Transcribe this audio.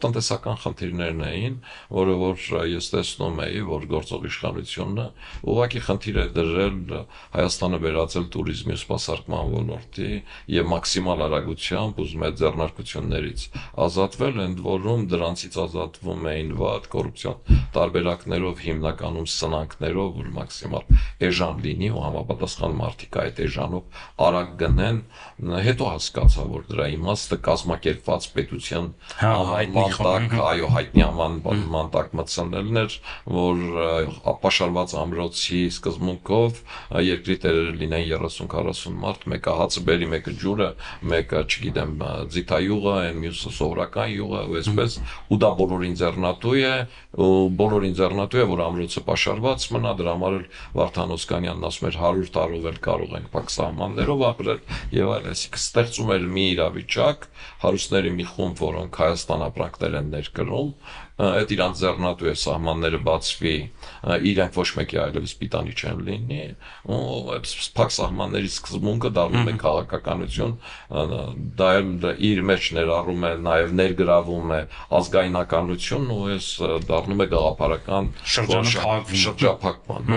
տնտեսական խնդիրներն էին, որը որ ես տեսնում էի, որ գործող իշխանությունը ուղղակի խնդիր է դրել Հայաստանը վերածել туриզմի ու սպասարկման ոլորտի եւ մաքսիմալ արագությամբ ուզում է ձեռնարկություններից ազատվել, ընդ որում դրանցից ազատվում էին վատ կոռուպցիոն տարբերակներով, հիմնականում սնանկներով, որ մաքսիմալ էժան լինի ու համապատասխան մարդիկ այդ էժանով արագ գնեն, հետո հասկացա, որ դրա իմաստը կազմակերպված պետության այո, հայտնի անվանման տակ մտցնելն էր, որ ապաշարված ամրոցի սկզբունքով երկրի տերերը լինեն 30-40 մարդ, մեկը հացը բերի, մեկը ջուրը, մեկը, չգիտեմ, ձիթայուղը, այն մյուսը սովորական յուղը, ու այսպես, ու դա բոլորին ձեռնատու է, որ ամրոցը պաշարված մնա, դրա համար էլ Վարդան Օսկանյանն ասում էր 100 տարով էլ կարող ենք փակ սահմաններով ապրել եւ այլն, այսինքն ստեղծում էր մի իրավիճակ, հարուստների մի խումբ, որոնք Հայաստան ապրանքներ են ներկրում, այդ իրանց ձեռնատու է, սահմանները բացվի, իրենք ոչ մեկի այլևս պիտանի չեն լինի, ու փակ սահմանների սկզբունքը դառնում է քաղաքականություն, դա էլ իր մեջ ներառում է, նաև ներգրավում է ազգայնականություն, ու այս դառնում է գաղափարական շրջափակման,